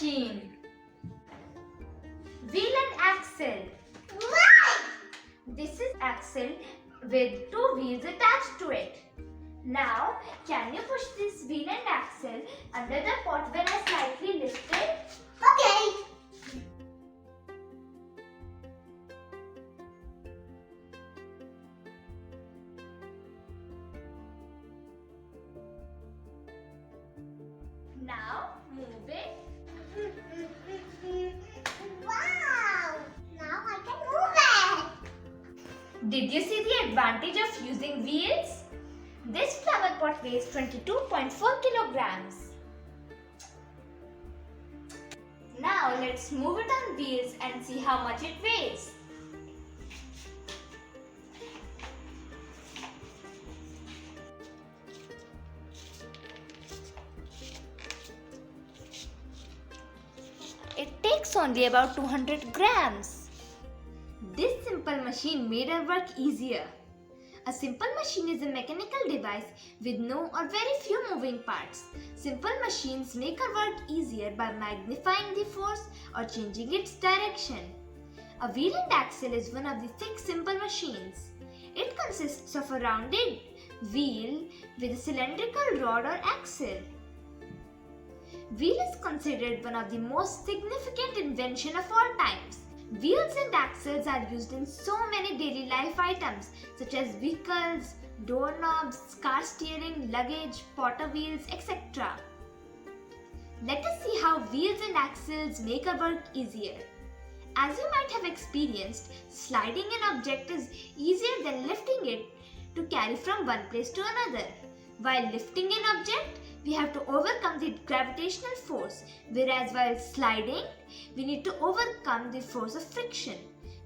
machine. Wheel and axle. This is axle with two wheels attached to it. Now, can you push this wheel and axle under the pot when I slightly lift it? Okay. Now, move it. Wow! Now I can move it. Did you see the advantage of using wheels? This flower pot weighs 22.4 kilograms. Now let's move it on wheels and see how much it weighs. It takes only about 200 grams. This simple machine made our work easier. A simple machine is a mechanical device with no or very few moving parts. Simple machines make our work easier by magnifying the force or changing its direction. A wheel and axle is one of the 6 simple machines. It consists of a rounded wheel with a cylindrical rod or axle. Wheel is considered one of the most significant inventions of all times. Wheels and axles are used in so many daily life items such as vehicles, doorknobs, car steering, luggage, potter wheels, etc. Let us see how wheels and axles make our work easier. As you might have experienced, sliding an object is easier than lifting it to carry from one place to another. While lifting an object, we have to overcome the gravitational force, whereas while sliding, we need to overcome the force of friction.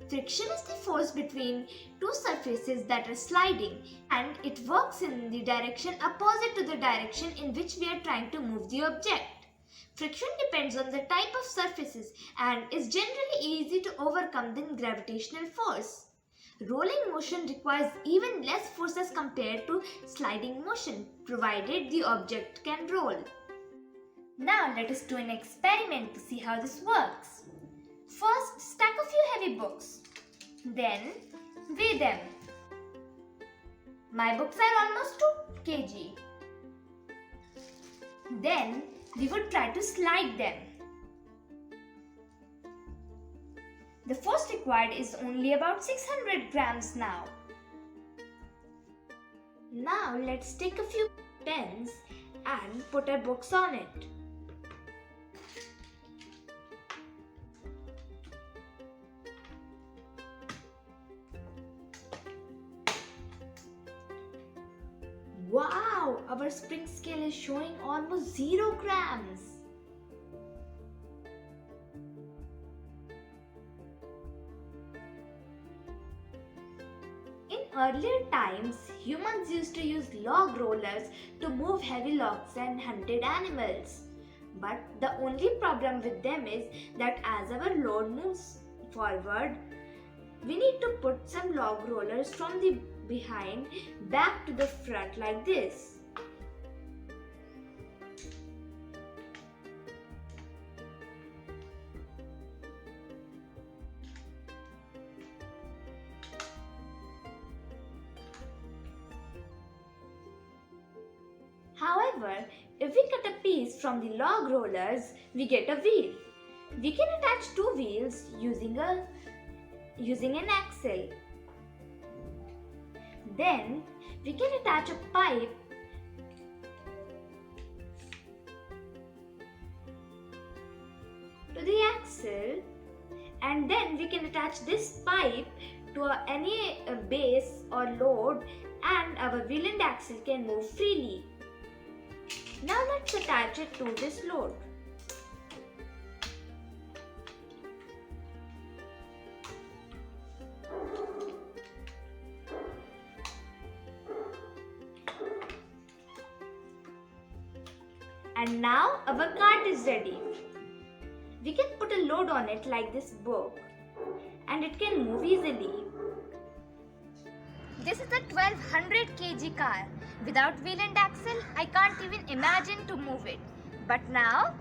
Friction is the force between two surfaces that are sliding, and it works in the direction opposite to the direction in which we are trying to move the object. Friction depends on the type of surfaces and is generally easy to overcome than gravitational force. Rolling motion requires even less force as compared to sliding motion, provided the object can roll. Now let us do an experiment to see how this works. First, stack a few heavy books. Then, weigh them. My books are almost 2 kg. Then, we would try to slide them. The force required is only about 600 grams now. Now let's take a few pens and put our books on it. Wow! Our spring scale is showing almost 0 grams. In earlier times, humans used to use log rollers to move heavy logs and hunted animals. But the only problem with them is that as our load moves forward, we need to put some log rollers from the behind back to the front like this. However, if we cut a piece from the log rollers, we get a wheel. We can attach 2 wheels using an axle. Then, we can attach a pipe to the axle, and then we can attach this pipe to any base or load, and our wheel and axle can move freely. Now let's attach it to this load. And now our cart is ready. We can put a load on it like this book, and it can move easily. This is a 1200 kg car. Without wheel and axle, I can't even imagine to move it. But now